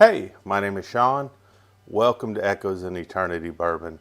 Hey, my name is Sean. Welcome to Echoes in Eternity Bourbon.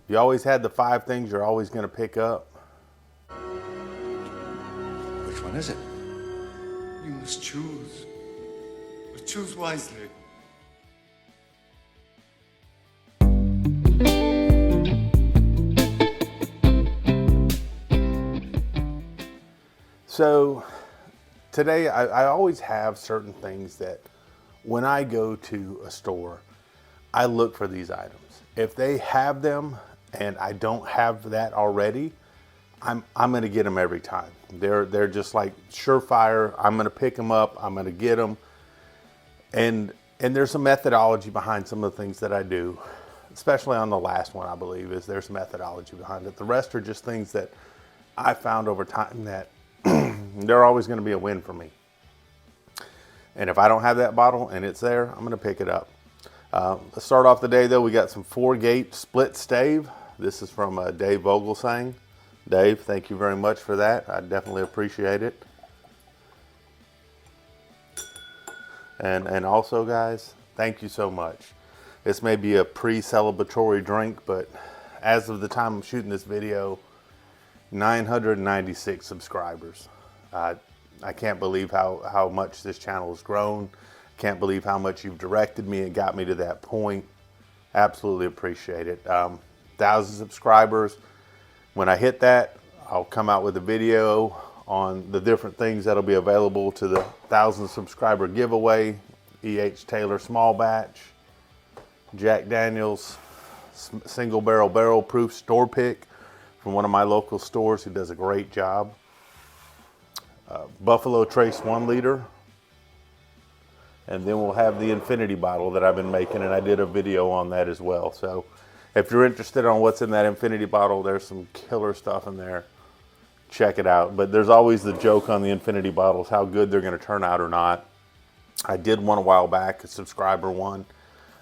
You always had the 5 things you're always going to pick up. Which one is it? You must choose. But choose wisely. So today I always have certain things that when I go to a store, I look for these items. If they have them and I don't have that already, I'm going to get them every time. They're just like surefire. I'm going to pick them up. I'm going to get them. And there's a methodology behind some of the things that I do, especially on the last one, I believe, is there's methodology behind it. The rest are just things that I found over time that they're always going to be a win for me. And if I don't have that bottle and it's there, I'm going to pick it up. Let's start off the day though. We got some 4-gate split stave. This is from Dave Vogelsang. Dave, thank you very much for that. I definitely appreciate it. And also guys, thank you so much. This may be a pre-celebratory drink, but as of the time I'm shooting this video, 996 subscribers. I can't believe how much this channel has grown. Can't believe how much you've directed me and got me to that point. Absolutely appreciate it. 1,000 subscribers. When I hit that, I'll come out with a video on the different things that'll be available to the 1,000 subscriber giveaway. E.H. Taylor small batch, Jack Daniel's single barrel proof store pick from one of my local stores who does a great job. Buffalo Trace 1 liter. And then we'll have the infinity bottle that I've been making, and I did a video on that as well. So if you're interested on what's in that infinity bottle, there's some killer stuff in there. Check it out. But there's always the joke on the infinity bottles, how good they're going to turn out or not. I did one a while back, a subscriber one,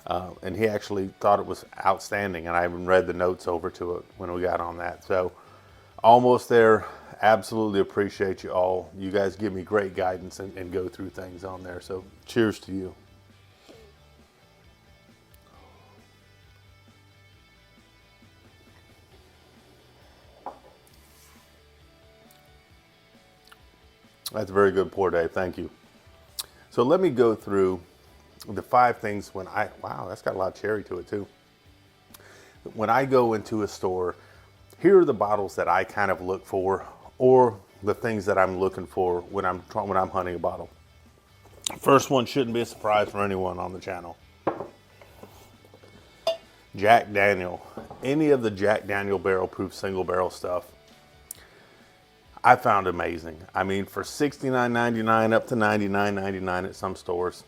and he actually thought it was outstanding, and I even read the notes over to it when we got on that. So almost there. Absolutely appreciate you all. You guys give me great guidance and go through things on there. So cheers to you. That's a very good pour, Dave. Thank you. So let me go through the 5 things when wow, that's got a lot of cherry to it too. When I go into a store, here are the bottles that I kind of look for, or the things that I'm looking for when I'm hunting a bottle. First one shouldn't be a surprise for anyone on the channel. Jack Daniel. Any of the Jack Daniel barrel proof single barrel stuff, I found amazing. I mean, for $69.99 up to $99.99 at some stores,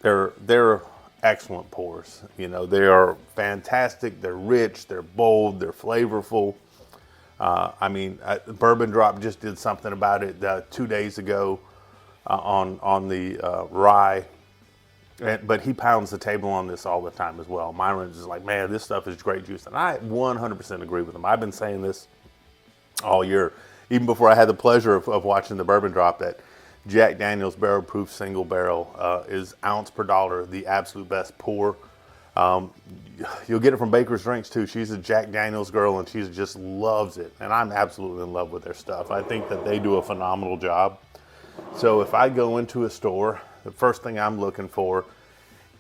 they're excellent pours. You know, they are fantastic. They're rich. They're bold. They're flavorful. I mean, Bourbon Drop just did something about it 2 days ago on the rye, but he pounds the table on this all the time as well. Myron's is like, man, this stuff is great juice, and I 100% agree with him. I've been saying this all year, even before I had the pleasure of watching the Bourbon Drop, that Jack Daniel's barrel proof single barrel is ounce per dollar the absolute best pour. You'll get it from Baker's Drinks too. She's a Jack Daniel's girl and she just loves it. And I'm absolutely in love with their stuff. I think that they do a phenomenal job. So if I go into a store, the first thing I'm looking for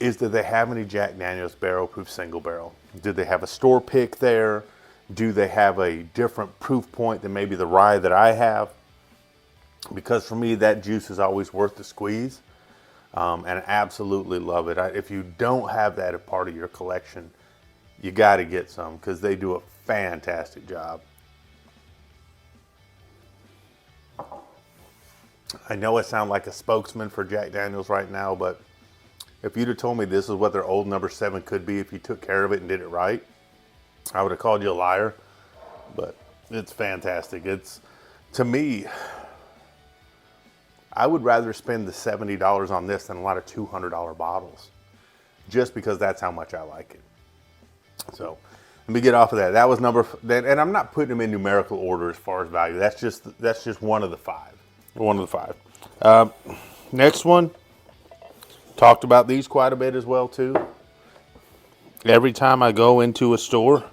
is, do they have any Jack Daniel's barrel proof single barrel? Do they have a store pick there? Do they have a different proof point than maybe the rye that I have? Because for me, that juice is always worth the squeeze. And I absolutely love it. If you don't have that as part of your collection, you got to get some, because they do a fantastic job. I know I sound like a spokesman for Jack Daniel's right now, but if you'd have told me this is what their old number 7 could be if you took care of it and did it right, I would have called you a liar. But it's fantastic. It's, to me, I would rather spend the $70 on this than a lot of $200 bottles, just because that's how much I like it. So let me get off of that. That was and I'm not putting them in numerical order as far as value. That's just one of the 5. One of the 5. Next one, Talked about these quite a bit as well too. Every time I go into a store,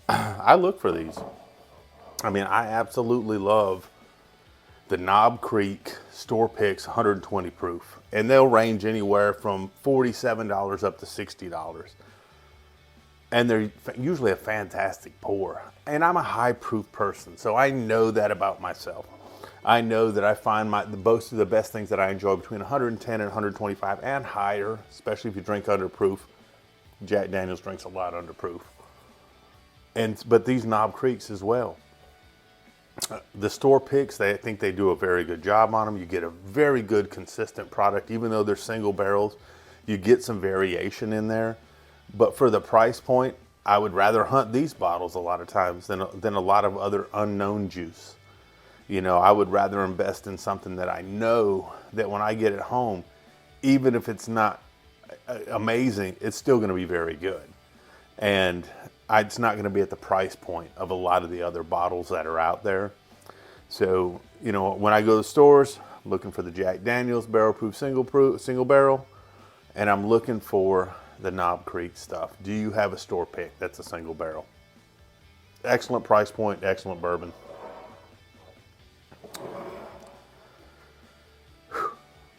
I look for these. I mean, I absolutely love the Knob Creek Store Picks 120 proof. And they'll range anywhere from $47 up to $60. And they're usually a fantastic pour. And I'm a high proof person, so I know that about myself. I know that I find most of the best things that I enjoy between 110 and 125 and higher, especially if you drink under proof. Jack Daniel's drinks a lot under proof. But these Knob Creeks as well. The Store Picks, I think they do a very good job on them. You get a very good consistent product, even though they're single barrels. You get some variation in there. But for the price point, I would rather hunt these bottles a lot of times than a lot of other unknown juice. You know, I would rather invest in something that I know that when I get it home, even if it's not amazing, it's still going to be very good. And it's not going to be at the price point of a lot of the other bottles that are out there. So, you know, when I go to the stores, I'm looking for the Jack Daniel's barrel proof, single barrel, and I'm looking for the Knob Creek stuff. Do you have a store pick that's a single barrel? Excellent price point, excellent bourbon.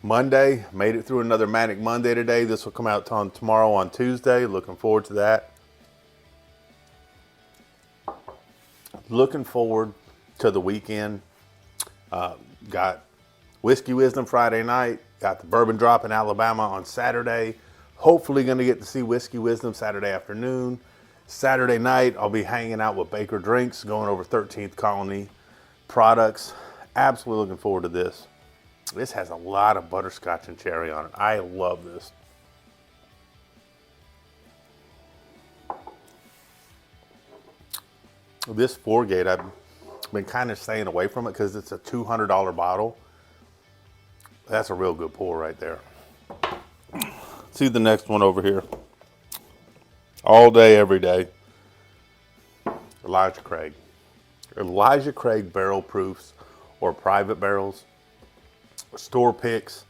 Monday, made it through another Manic Monday today. This will come out tomorrow on Tuesday. Looking forward to that. Looking forward to the weekend. Got Whiskey Wisdom Friday night. Got the Bourbon Drop in Alabama on Saturday. Hopefully going to get to see Whiskey Wisdom Saturday afternoon. Saturday night, I'll be hanging out with Baker Drinks, going over 13th Colony products. Absolutely looking forward to this. This has a lot of butterscotch and cherry on it. I love this. This 4-gate, I've been kind of staying away from it because it's a $200 bottle. That's a real good pour right there. See the next one over here. All day, every day. Elijah Craig. Elijah Craig barrel proofs or private barrels, store picks.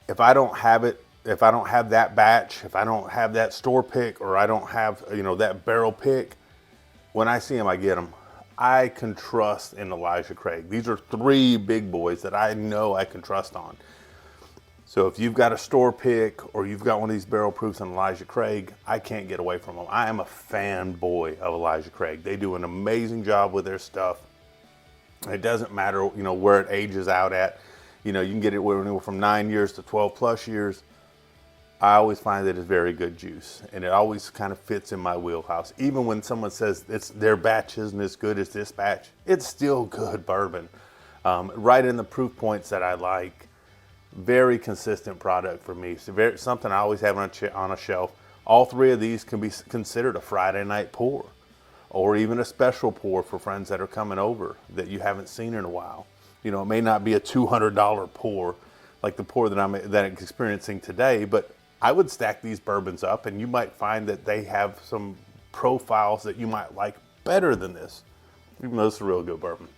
If I don't have it, if I don't have that batch, if I don't have that store pick, or I don't have, you know, that barrel pick, when I see them, I get them. I can trust in Elijah Craig. These are 3 big boys that I know I can trust on. So if you've got a store pick or you've got one of these barrel proofs in Elijah Craig, I can't get away from them. I am a fanboy of Elijah Craig. They do an amazing job with their stuff. It doesn't matter, you know, where it ages out at. You know, you can get it from 9 years to 12 plus years. I always find that it's very good juice, and it always kind of fits in my wheelhouse. Even when someone says their batch isn't as good as this batch, it's still good bourbon. Right in the proof points that I like. Very consistent product for me. So something I always have on a shelf. All 3 of these can be considered a Friday night pour, or even a special pour for friends that are coming over that you haven't seen in a while. You know, it may not be a $200 pour like the pour that I'm experiencing today, but I would stack these bourbons up and you might find that they have some profiles that you might like better than this, even though it's a real good bourbon.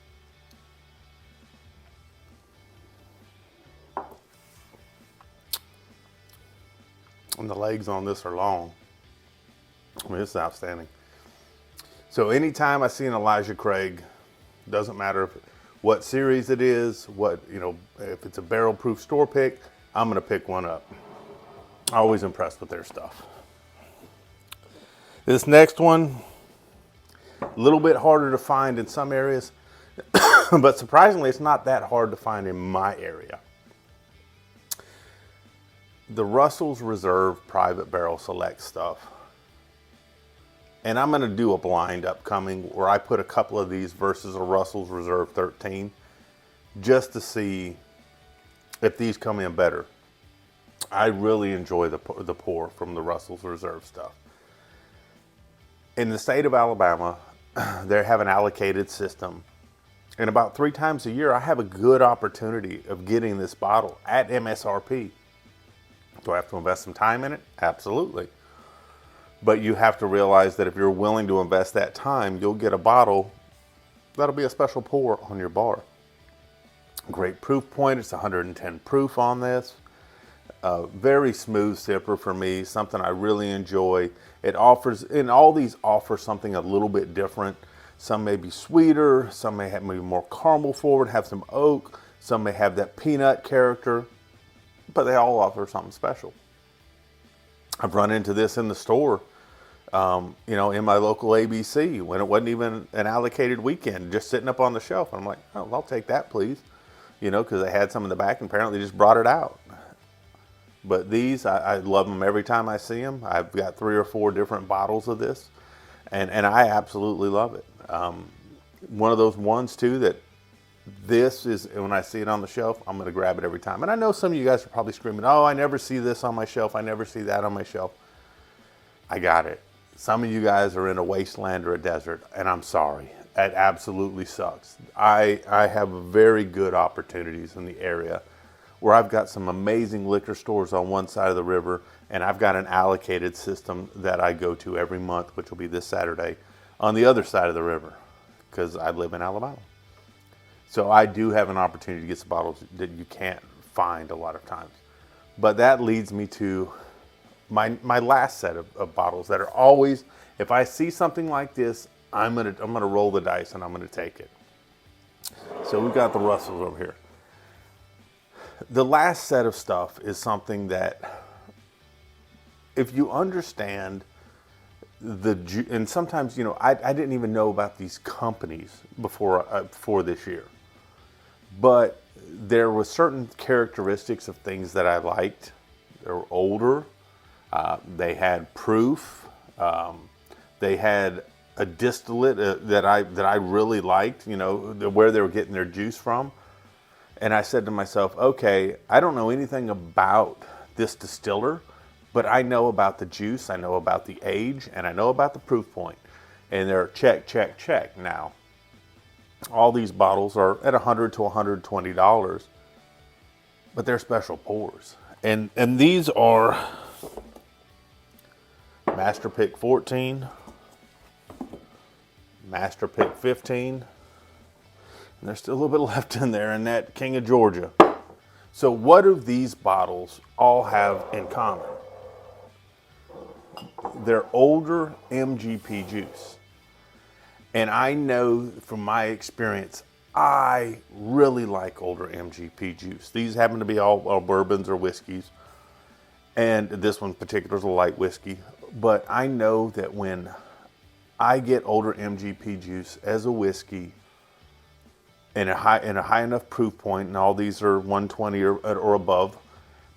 And the legs on this are long. I mean, it's outstanding. So anytime I see an Elijah Craig, doesn't matter what series it is, if it's a barrel proof store pick, I'm gonna pick one up. Always impressed with their stuff. This next one, a little bit harder to find in some areas, but surprisingly, it's not that hard to find in my area. The Russell's Reserve Private Barrel Select stuff. And I'm gonna do a blind upcoming where I put a couple of these versus a Russell's Reserve 13, just to see if these come in better. I really enjoy the pour from the Russell's Reserve stuff. In the state of Alabama, they have an allocated system. And about 3 times a year, I have a good opportunity of getting this bottle at MSRP. Do I have to invest some time in it? Absolutely. But you have to realize that if you're willing to invest that time, you'll get a bottle that'll be a special pour on your bar. Great proof point, it's 110 proof on this. Very smooth sipper for me, something I really enjoy. It offers, and all these offer something a little bit different. Some may be sweeter, some may have maybe more caramel forward, have some oak, some may have that peanut character, but they all offer something special. I've run into this in the store, in my local ABC when it wasn't even an allocated weekend, just sitting up on the shelf. I'm like, oh, I'll take that, please. Because they had some in the back and apparently just brought it out. But these, I love them every time I see them. I've got 3 or 4 different bottles of this, and I absolutely love it. One of those ones, too, that this is, when I see it on the shelf, I'm going to grab it every time. And I know some of you guys are probably screaming, oh, I never see this on my shelf. I never see that on my shelf. I got it. Some of you guys are in a wasteland or a desert, and I'm sorry. It absolutely sucks. I have very good opportunities in the area where I've got some amazing liquor stores on one side of the river, and I've got an allocated system that I go to every month, which will be this Saturday, on the other side of the river, because I live in Alabama. So I do have an opportunity to get some bottles that you can't find a lot of times. But that leads me to my last set of bottles that are always, if I see something like this, I'm gonna roll the dice and I'm gonna take it. So we've got the Russells over here. The last set of stuff is something that, if you understand and sometimes, I didn't even know about these companies before this year, but there were certain characteristics of things that I liked. They were older. They had proof. They had a distillate that I really liked, where they were getting their juice from. And I said to myself, okay, I don't know anything about this distiller, but I know about the juice, I know about the age, and I know about the proof point. And they're check, check, check. Now, all these bottles are at $100 to $120, but they're special pours. And these are Master Pick 14, Master Pick 15, and there's still a little bit left in there, and that King of Georgia. So what do these bottles all have in common? They're older MGP juice. And I know from my experience, I really like older MGP juice. These happen to be all bourbons or whiskeys. And this one in particular is a light whiskey. But I know that when I get older MGP juice as a whiskey in a high enough proof point, and all these are 120 or above,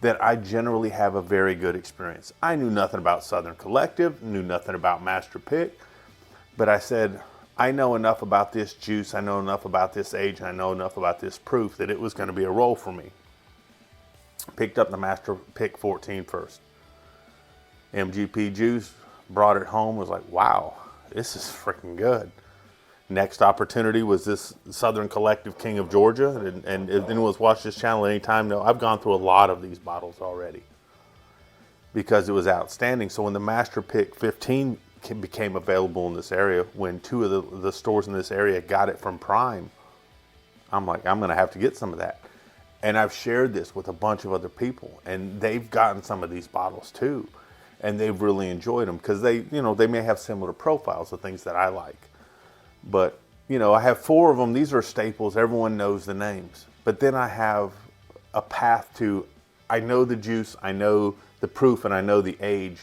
that I generally have a very good experience. I knew nothing about Southern Collective, knew nothing about Master Pick, but I said, I know enough about this juice, I know enough about this age, and I know enough about this proof that it was going to be a roll for me. Picked up the Master Pick 14 first. MGP juice, brought it home, was like, wow, this is freaking good. Next opportunity was this Southern Collective King of Georgia, and anyone who's watched this channel anytime know I've gone through a lot of these bottles already because it was outstanding. So when the Master Pick 15 became available in this area, when 2 of the stores in this area got it from Prime, I'm like, I'm going to have to get some of that. And I've shared this with a bunch of other people, and they've gotten some of these bottles too, and they've really enjoyed them because they may have similar profiles of things that I like. But, I have 4 of them. These are staples. Everyone knows the names. But then I have a path to, I know the juice, I know the proof, and I know the age.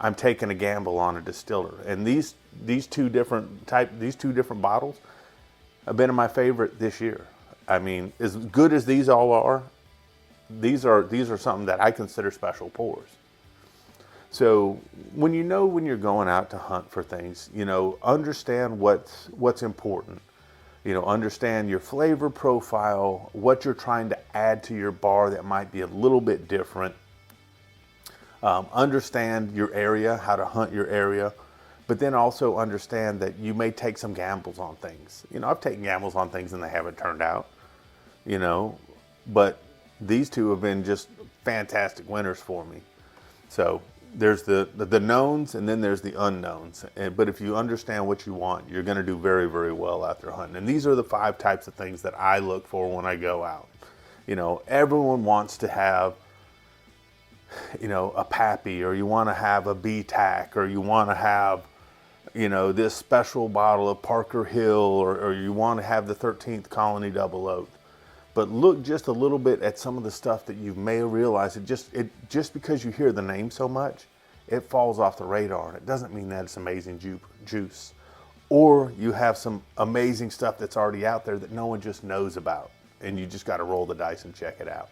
I'm taking a gamble on a distiller. And these two different bottles have been my favorite this year. I mean, as good as these all are, these are something that I consider special pours. So when you're going out to hunt for things, understand what's important. Understand your flavor profile, what you're trying to add to your bar that might be a little bit different. Understand your area, how to hunt your area, but then also understand that you may take some gambles on things. I've taken gambles on things and they haven't turned out, but these 2 have been just fantastic winners for me. So there's the knowns, and then there's the unknowns. But if you understand what you want, you're going to do very, very well out there hunting. And these are the 5 types of things that I look for when I go out. Everyone wants to have you know, a Pappy, or you want to have a B-Tac, or you want to have, you know, this special bottle of Parker Hill, or you want to have the 13th Colony Double Oak. But look just a little bit at some of the stuff that you may realize. Just because you hear the name so much, it falls off the radar. And it doesn't mean that it's amazing juice. Or you have some amazing stuff that's already out there that no one just knows about. And you just got to roll the dice and check it out.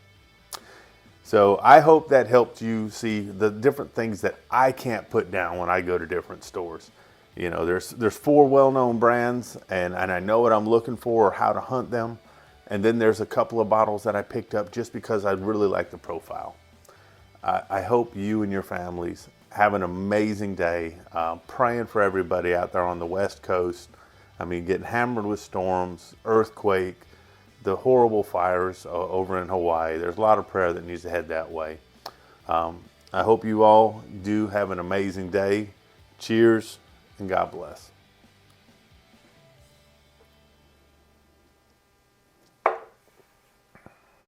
So I hope that helped you see the different things that I can't put down when I go to different stores. You know, there's 4 well-known brands, and I know what I'm looking for or how to hunt them. And then there's a couple of bottles that I picked up just because I really like the profile. I hope you and your families have an amazing day. Praying for everybody out there on the West Coast. I mean, getting hammered with storms, earthquake, the horrible fires over in Hawaii. There's a lot of prayer that needs to head that way. I hope you all do have an amazing day. Cheers, and God bless.